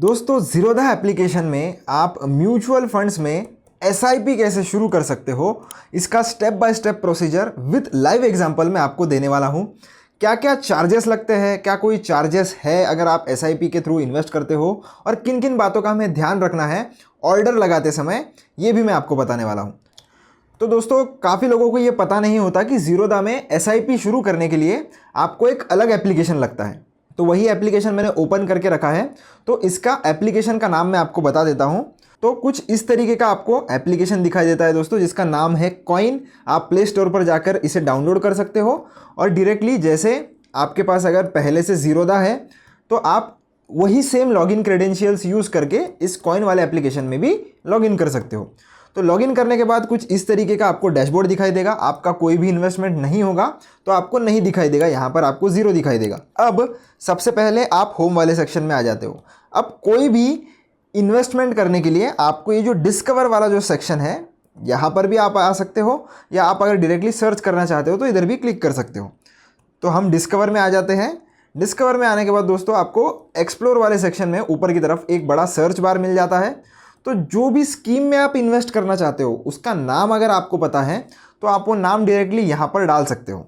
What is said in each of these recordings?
दोस्तों ज़ीरोधा एप्लीकेशन में आप म्यूचुअल फंड्स में एसआईपी कैसे शुरू कर सकते हो, इसका step by step procedure with live example मैं आपको देने वाला हूं। क्या क्या चार्जेस लगते हैं, क्या कोई चार्जेस है अगर आप एसआईपी के थ्रू इन्वेस्ट करते हो, और किन किन बातों का हमें ध्यान रखना है ऑर्डर लगाते समय, ये भी मैं आपको बताने वाला हूँ। तो दोस्तों काफ़ी लोगों को ये पता नहीं होता कि ज़ीरोधा में एसआईपी शुरू करने के लिए आपको एक अलग एप्लीकेशन लगता है। तो वही एप्लीकेशन मैंने ओपन करके रखा है, तो इसका एप्लीकेशन का नाम मैं आपको बता देता हूं। तो कुछ इस तरीके का आपको एप्लीकेशन दिखाई देता है दोस्तों, जिसका नाम है कॉइन। आप प्ले स्टोर पर जाकर इसे डाउनलोड कर सकते हो और डायरेक्टली, जैसे आपके पास अगर पहले से ज़ीरोधा है तो आप वही सेम लॉगिन क्रेडेंशियल्स यूज़ करके इस कॉइन वाले एप्लीकेशन में भी लॉगिन कर सकते हो। तो लॉगिन करने के बाद कुछ इस तरीके का आपको डैशबोर्ड दिखाई देगा। आपका कोई भी इन्वेस्टमेंट नहीं होगा तो आपको नहीं दिखाई देगा, यहाँ पर आपको ज़ीरो दिखाई देगा। अब सबसे पहले आप होम वाले सेक्शन में आ जाते हो। अब कोई भी इन्वेस्टमेंट करने के लिए आपको ये जो डिस्कवर वाला जो सेक्शन है, यहाँ पर भी आप आ सकते हो, या आप अगर डायरेक्टली सर्च करना चाहते हो तो इधर भी क्लिक कर सकते हो। तो हम डिस्कवर में आ जाते हैं। डिस्कवर में आने के बाद दोस्तों आपको एक्सप्लोर वाले सेक्शन में ऊपर की तरफ एक बड़ा सर्च बार मिल जाता है। तो जो भी स्कीम में आप इन्वेस्ट करना चाहते हो उसका नाम अगर आपको पता है तो आप वो नाम डायरेक्टली यहाँ पर डाल सकते हो।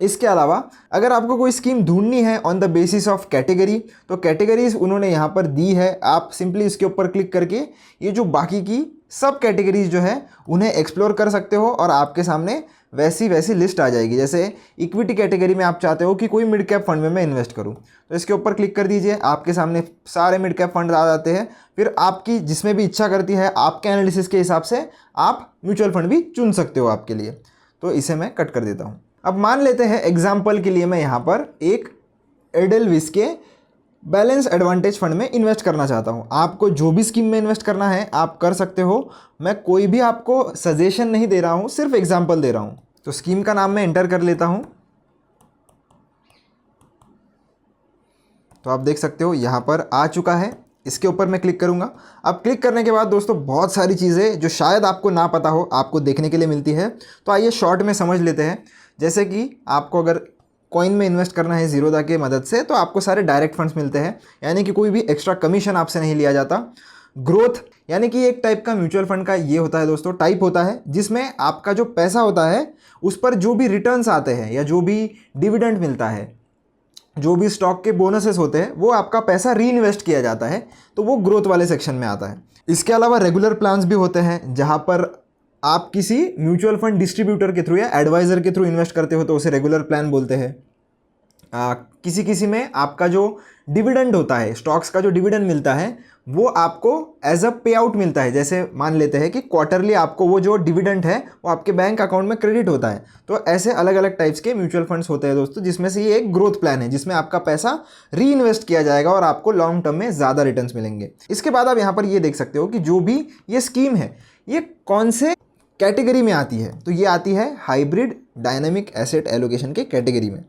इसके अलावा अगर आपको कोई स्कीम ढूंढनी है on the basis of category, तो कैटेगरीज उन्होंने यहाँ पर दी है। आप सिंपली इसके ऊपर क्लिक करके ये जो बाकी की सब कैटेगरीज जो है उन्हें एक्सप्लोर कर सकते हो और आपके सामने वैसी लिस्ट आ जाएगी। जैसे इक्विटी कैटेगरी में आप चाहते हो कि कोई मिड कैप फंड में मैं इन्वेस्ट करूं, तो इसके ऊपर क्लिक कर दीजिए। आपके सामने सारे मिड कैप फंड आ जाते हैं। फिर आपकी जिसमें भी इच्छा करती है, आपके एनालिसिस के हिसाब से आप म्यूचुअल फंड भी चुन सकते हो आपके लिए। तो इसे मैं कट कर देता हूँ। अब मान लेते हैं एग्जाम्पल के लिए मैं यहाँ पर एक एडेलविस के बैलेंस एडवांटेज फंड में इन्वेस्ट करना चाहता हूँ। आपको जो भी स्कीम में इन्वेस्ट करना है आप कर सकते हो। मैं कोई भी आपको सजेशन नहीं दे रहा हूँ, सिर्फ एग्जांपल दे रहा हूँ। तो स्कीम का नाम मैं एंटर कर लेता हूँ। तो आप देख सकते हो यहाँ पर आ चुका है। इसके ऊपर मैं क्लिक करूँगा। अब क्लिक करने के बाद दोस्तों बहुत सारी चीज़ें जो शायद आपको ना पता हो आपको देखने के लिए मिलती है। तो आइए शॉर्ट में समझ लेते हैं। जैसे कि आपको अगर कॉइन में इन्वेस्ट करना है ज़ीरोधा की मदद से, तो आपको सारे डायरेक्ट फंड्स मिलते हैं, यानी कि कोई भी एक्स्ट्रा कमीशन आपसे नहीं लिया जाता। ग्रोथ यानी कि एक टाइप का म्यूचुअल फंड का ये होता है दोस्तों, टाइप होता है जिसमें आपका जो पैसा होता है उस पर जो भी रिटर्न्स आते हैं या जो भी डिविडेंड मिलता है, जो भी स्टॉक के बोनसेस होते हैं, वो आपका पैसा री इन्वेस्ट किया जाता है। तो वो ग्रोथ वाले सेक्शन में आता है। इसके अलावा रेगुलर प्लान्स भी होते हैं, जहाँ पर आप किसी म्यूचुअल फंड डिस्ट्रीब्यूटर के थ्रू या एडवाइज़र के थ्रू इन्वेस्ट करते हो तो उसे रेगुलर प्लान बोलते हैं। किसी में आपका जो डिविडेंड होता है, स्टॉक्स का जो डिविडेंड मिलता है, वो आपको एज अ पे आउट मिलता है। जैसे मान लेते हैं कि क्वार्टरली आपको वो जो डिविडेंड है वो आपके बैंक अकाउंट में क्रेडिट होता है। तो ऐसे अलग अलग टाइप्स के म्यूचुअल फंड्स होते हैं दोस्तों, जिसमें से ये एक ग्रोथ प्लान है जिसमें आपका पैसा री इन्वेस्ट किया जाएगा और आपको लॉन्ग टर्म में ज़्यादा रिटर्न्स मिलेंगे। इसके बाद आप यहाँ पर ये देख सकते हो कि जो भी ये स्कीम है ये कौन से कैटेगरी में आती है। तो ये आती है हाइब्रिड डायनामिक एसेट एलोकेशन के कैटेगरी में।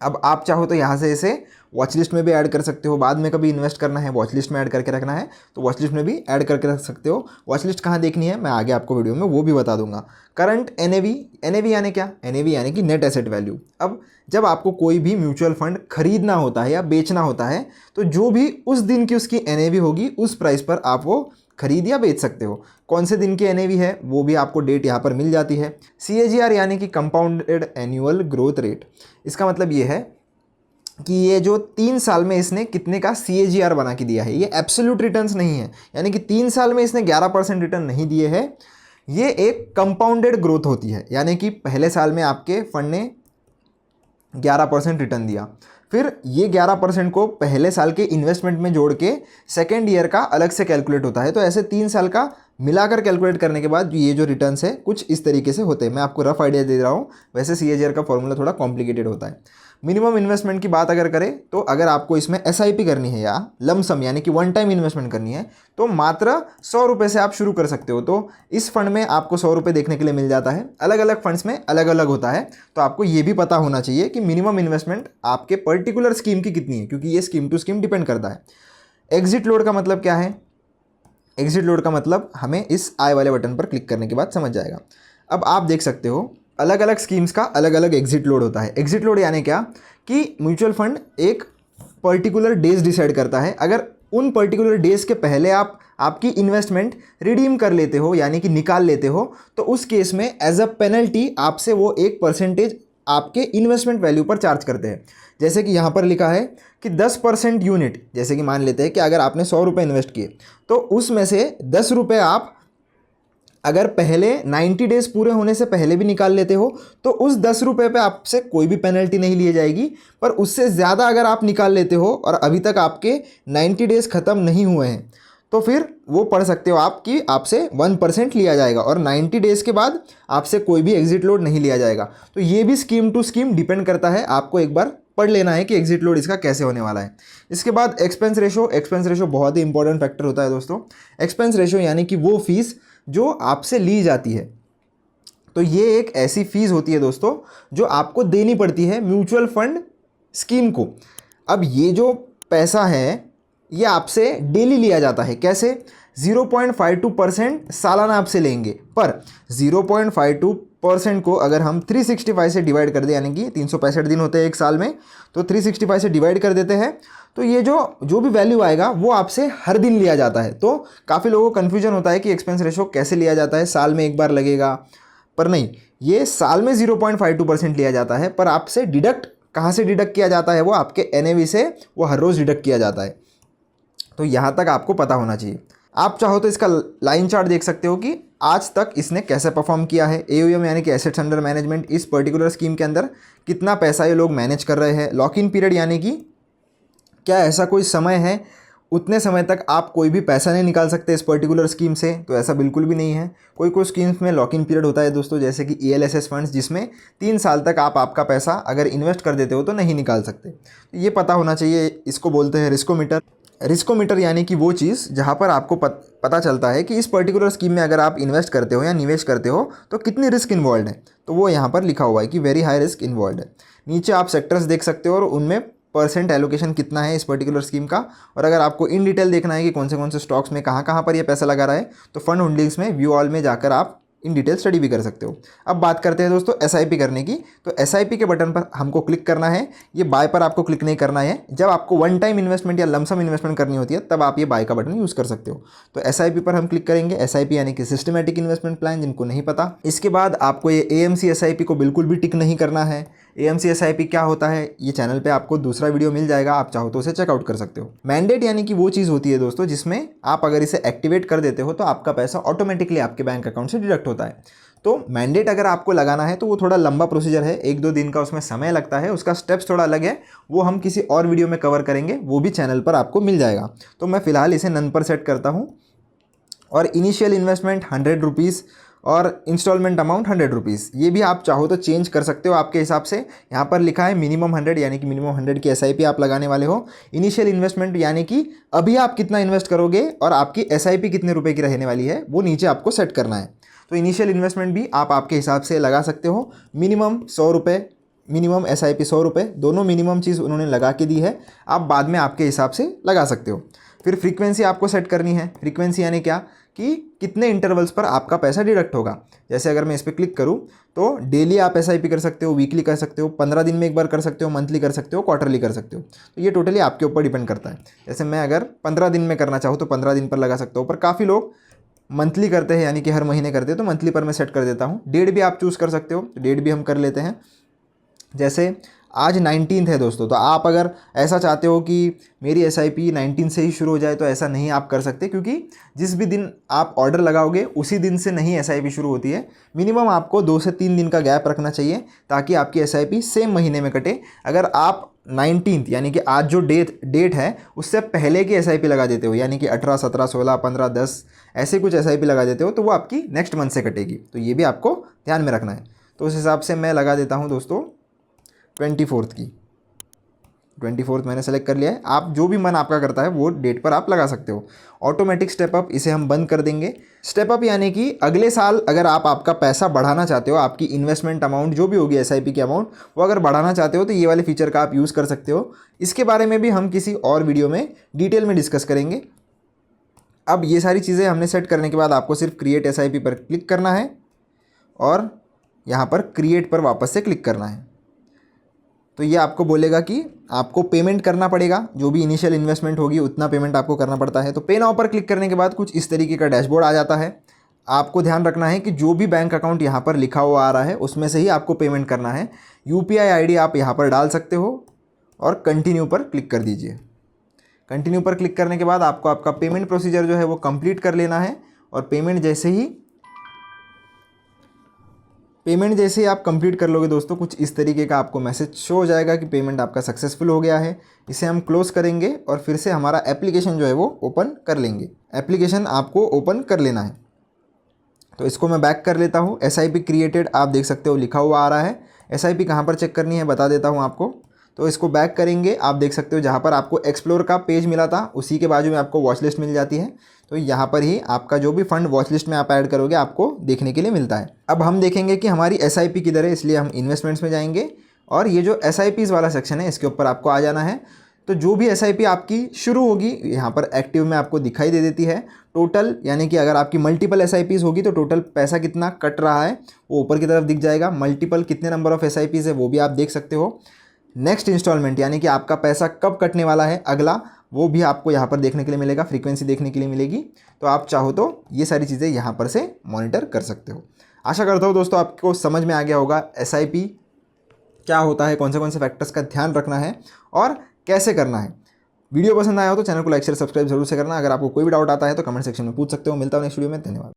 अब आप चाहो तो यहाँ से इसे वॉच लिस्ट में भी ऐड कर सकते हो। बाद में कभी इन्वेस्ट करना है, वॉच लिस्ट में ऐड करके रखना है तो वॉच लिस्ट में भी ऐड करके रख सकते हो। वॉच लिस्ट कहाँ देखनी है मैं आगे आपको वीडियो में वो भी बता दूंगा। करंट एनएवी यानी क्या? एनएवी यानी कि नेट एसेट वैल्यू। अब जब आपको कोई भी म्यूचुअल फंड खरीदना होता है या बेचना होता है तो जो भी उस दिन की उसकी एनएवी होगी, उस प्राइस पर आप वो खरीद या बेच सकते हो। कौन से दिन की एनएवी है वो भी आपको डेट यहाँ पर मिल जाती है। CAGR यानी कि कंपाउंडेड एनुअल ग्रोथ रेट। इसका मतलब ये है कि ये जो 3 साल में इसने कितने का CAGR बना के दिया है। ये एब्सोल्यूट रिटर्न्स नहीं है, यानी कि 3 साल में इसने 11% रिटर्न नहीं दिए हैं। ये एक कंपाउंडेड ग्रोथ होती है, यानी कि पहले साल में आपके फंड ने 11% रिटर्न दिया, फिर ये 11% को पहले साल के इन्वेस्टमेंट में जोड़ के सेकेंड ईयर का अलग से कैलकुलेट होता है। तो ऐसे 3 साल का मिलाकर कैलकुलेट करने के बाद ये जो रिटर्न्स है कुछ इस तरीके से होते हैं। मैं आपको रफ आइडिया दे रहा हूँ, वैसे CAGR का फॉर्मूला थोड़ा कॉम्प्लिकेटेड होता है। मिनिमम इन्वेस्टमेंट की बात अगर करें तो अगर आपको इसमें SIP करनी है या लमसम यानी कि वन टाइम इन्वेस्टमेंट करनी है तो मात्र 100 रुपये से आप शुरू कर सकते हो। तो इस फंड में आपको 100 रुपये देखने के लिए मिल जाता है। अलग अलग फंड्स में अलग अलग होता है, तो आपको ये भी पता होना चाहिए कि मिनिमम इन्वेस्टमेंट आपके पर्टिकुलर स्कीम की कितनी है, क्योंकि ये स्कीम टू स्कीम डिपेंड करता है। एग्जिट लोड का मतलब क्या है? एग्जिट लोड का मतलब हमें इस आई वाले बटन पर क्लिक करने के बाद समझ जाएगा। अब आप देख सकते हो अलग अलग स्कीम्स का अलग अलग एग्जिट लोड होता है। एग्जिट लोड यानी क्या कि म्यूचुअल फंड एक पर्टिकुलर डेज डिसाइड करता है। अगर उन पर्टिकुलर डेज के पहले आप आपकी इन्वेस्टमेंट रिडीम कर लेते हो यानी कि निकाल लेते हो, तो उस केस में एज अ पेनल्टी आपसे वो 1% आपके इन्वेस्टमेंट वैल्यू पर चार्ज करते हैं। जैसे कि यहाँ पर लिखा है कि 10% यूनिट, जैसे कि मान लेते हैं कि अगर आपने 100 रुपये इन्वेस्ट किए तो उसमें से 10 रुपये आप अगर पहले 90 डेज पूरे होने से पहले भी निकाल लेते हो तो उस 10 रुपये पे आपसे कोई भी पेनल्टी नहीं ली जाएगी। पर उससे ज़्यादा अगर आप निकाल लेते हो और अभी तक आपके 90 डेज ख़त्म नहीं हुए हैं तो फिर वो पढ़ सकते हो आप कि आपसे 1% लिया जाएगा और 90 डेज़ के बाद आपसे कोई भी एग्जिट लोड नहीं लिया जाएगा। तो ये भी स्कीम टू स्कीम डिपेंड करता है, आपको एक बार पढ़ लेना है कि एग्जिट लोड इसका कैसे होने वाला है। इसके बाद एक्सपेंस रेशो बहुत ही इंपॉर्टेंट फैक्टर होता है दोस्तों। एक्सपेंस रेशो यानी कि वो फीस जो आपसे ली जाती है। तो ये एक ऐसी फीस होती है दोस्तों जो आपको देनी पड़ती है म्यूचुअल फंड स्कीम को। अब ये जो पैसा है ये आपसे डेली लिया जाता है। कैसे? 0.52% सालाना आपसे लेंगे, पर 0.52% को अगर हम 365 से डिवाइड कर दें, यानी कि 365 दिन होते हैं एक साल में, तो 365 से डिवाइड कर देते हैं तो ये जो भी वैल्यू आएगा वो आपसे हर दिन लिया जाता है। तो काफ़ी लोगों को कन्फ्यूजन होता है कि एक्सपेंस रेशो कैसे लिया जाता है, साल में एक बार लगेगा, पर नहीं, ये साल में 0.52% लिया जाता है, पर आपसे डिडक्ट कहाँ से डिडक्ट किया जाता है? वो आपके NAV से वो हर रोज़ डिडक्ट किया जाता है। तो यहाँ तक आपको पता होना चाहिए। आप चाहो तो इसका लाइन चार्ट देख सकते हो कि आज तक इसने कैसे परफॉर्म किया है। AUM यानी कि एसेट्स अंडर मैनेजमेंट, इस पर्टिकुलर स्कीम के अंदर कितना पैसा ये लोग मैनेज कर रहे हैं। लॉक इन पीरियड यानी कि क्या ऐसा कोई समय है उतने समय तक आप कोई भी पैसा नहीं निकाल सकते इस पर्टिकुलर स्कीम से? तो ऐसा बिल्कुल भी नहीं है। कोई कोई स्कीम्स में लॉक इन पीरियड होता है दोस्तों, जैसे कि ELSS फंड्स, जिसमें 3 साल तक आप आपका पैसा अगर इन्वेस्ट कर देते हो तो नहीं निकाल सकते। तो ये पता होना चाहिए। इसको बोलते हैं रिस्कोमीटर। रिस्कोमीटर यानी कि वो चीज़ जहाँ पर आपको पता चलता है कि इस पर्टिकुलर स्कीम में अगर आप इन्वेस्ट करते हो या निवेश करते हो तो कितनी रिस्क इन्वॉल्व है। तो वो यहाँ पर लिखा हुआ है कि वेरी हाई रिस्क इन्वॉल्व है। नीचे आप सेक्टर्स देख सकते हो और उनमें परसेंट एलोकेशन कितना है इस पर्टिकुलर स्कीम का। और अगर आपको इन डिटेल देखना है कि कौन से स्टॉक्स में कहाँ पर ये पैसा लगा रहा है, तो फंड होल्डिंग्स में व्यू ऑल में जाकर आप इन डिटेल स्टडी भी कर सकते हो। अब बात करते हैं दोस्तों SIP करने की। तो SIP के बटन पर हमको क्लिक करना है। ये बाय पर आपको क्लिक नहीं करना है। जब आपको वन टाइम इन्वेस्टमेंट या लमसम इन्वेस्टमेंट करनी होती है तब आप ये बाय का बटन यूज़ कर सकते हो। तो SIP पर हम क्लिक करेंगे। SIP यानी कि सिस्टमेटिक इन्वेस्टमेंट प्लान, जिनको नहीं पता। इसके बाद आपको ये AMC SIP को बिल्कुल भी टिक नहीं करना है। AMC SIP क्या होता है ये चैनल पे आपको दूसरा वीडियो मिल जाएगा, आप चाहो तो उसे चेकआउट कर सकते हो। मैंडेट यानी कि वो चीज़ होती है दोस्तों जिसमें आप अगर इसे एक्टिवेट कर देते हो तो आपका पैसा ऑटोमेटिकली आपके बैंक अकाउंट से डिडक्ट होता है। तो मैंडेट अगर आपको लगाना है तो वो थोड़ा लंबा प्रोसीजर है, 1-2 दिन का उसमें समय लगता है, उसका स्टेप्स थोड़ा अलग है, वो हम किसी और वीडियो में कवर करेंगे, वो भी चैनल पर आपको मिल जाएगा। तो मैं फ़िलहाल इसे नन पर सेट करता हूँ। और इनिशियल इन्वेस्टमेंट 100 रुपीज़ और इंस्टॉलमेंट अमाउंट 100 रुपीज़, ये भी आप चाहो तो चेंज कर सकते हो आपके हिसाब से। यहाँ पर लिखा है मिनिमम 100 यानी कि मिनिमम 100 की SIP आप लगाने वाले हो। इनिशियल इन्वेस्टमेंट यानी कि अभी आप कितना इन्वेस्ट करोगे और आपकी SIP कितने रुपए की रहने वाली है वो नीचे आपको सेट करना है। तो इनिशियल इन्वेस्टमेंट भी आप आपके हिसाब से लगा सकते हो। मिनिमम 100 रुपये, मिनिमम SIP 100 रुपये, दोनों मिनिमम चीज़ उन्होंने लगा के दी है, आप बाद में आपके हिसाब से लगा सकते हो। फिर फ्रीक्वेंसी आपको सेट करनी है। फ्रीक्वेंसी यानी क्या कि कितने इंटरवल्स पर आपका पैसा डिडक्ट होगा। जैसे अगर मैं इस पर क्लिक करूँ तो डेली आप SIP कर सकते हो, वीकली कर सकते हो, 15 दिन में एक बार कर सकते हो, मंथली कर सकते हो, क्वार्टरली कर सकते हो। तो ये टोटली आपके ऊपर डिपेंड करता है। जैसे मैं अगर 15 दिन में करना चाहूँ तो 15 दिन पर लगा सकता हूँ, पर काफ़ी लोग मंथली करते हैं यानी कि हर महीने करते हैं, तो मंथली पर मैं सेट कर देता हूँ। डेट भी आप चूज़ कर सकते हो, डेट भी हम कर लेते हैं। जैसे आज 19 है दोस्तों, तो आप अगर ऐसा चाहते हो कि मेरी SIP 19 से ही शुरू हो जाए तो ऐसा नहीं आप कर सकते, क्योंकि जिस भी दिन आप ऑर्डर लगाओगे उसी दिन से नहीं SIP शुरू होती है। मिनिमम आपको 2 से 3 दिन का गैप रखना चाहिए ताकि आपकी SIP सेम महीने में कटे। अगर आप 19 यानी कि आज जो डेट है उससे पहले की SIP लगा देते हो, यानी कि 18, 17, 16, 15, 10 ऐसे कुछ SIP लगा देते हो तो वो आपकी नेक्स्ट मंथ से कटेगी। तो ये भी आपको ध्यान में रखना है। तो उस हिसाब से मैं लगा देता हूँ दोस्तों 24 की। 24 मैंने सेलेक्ट कर लिया है। आप जो भी मन आपका करता है वो डेट पर आप लगा सकते हो। ऑटोमेटिक स्टेप अप, इसे हम बंद कर देंगे। स्टेप अप यानी कि अगले साल अगर आप आपका पैसा बढ़ाना चाहते हो, आपकी इन्वेस्टमेंट अमाउंट जो भी होगी SIP की अमाउंट वो अगर बढ़ाना चाहते हो तो ये वाले फीचर का आप यूज़ कर सकते हो। इसके बारे में भी हम किसी और वीडियो में डिटेल में डिस्कस करेंगे। अब ये सारी चीज़ें हमने सेट करने के बाद आपको सिर्फ क्रिएट SIP पर क्लिक करना है और यहाँ पर क्रिएट पर वापस से क्लिक करना है। तो ये आपको बोलेगा कि आपको पेमेंट करना पड़ेगा, जो भी इनिशियल इन्वेस्टमेंट होगी उतना पेमेंट आपको करना पड़ता है। तो पे नाउ पर क्लिक करने के बाद कुछ इस तरीके का डैशबोर्ड आ जाता है। आपको ध्यान रखना है कि जो भी बैंक अकाउंट यहाँ पर लिखा हुआ आ रहा है उसमें से ही आपको पेमेंट करना है। यूपीआई आईडी आप यहाँ पर डाल सकते हो और कंटिन्यू पर क्लिक कर दीजिए। कंटिन्यू पर क्लिक करने के बाद आपको आपका पेमेंट प्रोसीजर जो है वो कंप्लीट कर लेना है और पेमेंट जैसे ही आप कंप्लीट कर लोगे दोस्तों, कुछ इस तरीके का आपको मैसेज शो हो जाएगा कि पेमेंट आपका सक्सेसफुल हो गया है। इसे हम क्लोज़ करेंगे और फिर से हमारा एप्लीकेशन जो है वो ओपन कर लेंगे। एप्लीकेशन आपको ओपन कर लेना है। तो इसको मैं बैक कर लेता हूँ। SIP क्रिएटेड आप देख सकते हो लिखा हुआ आ रहा है। SIP कहाँ पर चेक करनी है बता देता हूँ आपको। तो इसको बैक करेंगे, आप देख सकते हो जहाँ पर आपको एक्सप्लोर का पेज मिला था उसी के बाजू में आपको वॉच लिस्ट मिल जाती है। तो यहाँ पर ही आपका जो भी फंड वॉच लिस्ट में आप ऐड करोगे आपको देखने के लिए मिलता है। अब हम देखेंगे कि हमारी SIP किधर है, इसलिए हम इन्वेस्टमेंट्स में जाएंगे और ये जो SIPs वाला सेक्शन है इसके ऊपर आपको आ जाना है। तो जो भी SIP आपकी शुरू होगी यहाँ पर एक्टिव में आपको दिखाई दे देती है। टोटल यानी कि अगर आपकी मल्टीपल SIPs होगी तो टोटल पैसा कितना कट रहा है वो ऊपर की तरफ दिख जाएगा। मल्टीपल कितने नंबर ऑफ SIPs है वो भी आप देख सकते हो। नेक्स्ट इंस्टॉलमेंट यानी कि आपका पैसा कब कटने वाला है अगला, वो भी आपको यहाँ पर देखने के लिए मिलेगा, फ्रीक्वेंसी देखने के लिए मिलेगी। तो आप चाहो तो ये सारी चीज़ें यहाँ पर से मॉनिटर कर सकते हो। आशा करता हूँ दोस्तों आपको समझ में आ गया होगा SIP क्या होता है, कौन से फैक्टर्स का ध्यान रखना है और कैसे करना है। वीडियो पसंद आया हो तो चैनल को लाइक शेयर सब्सक्राइब जरूर से करना। अगर आपको कोई भी डाउट आता है तो कमेंट सेक्शन में पूछ सकते हो। मिलता हूँ नेक्स्ट वीडियो में, धन्यवाद।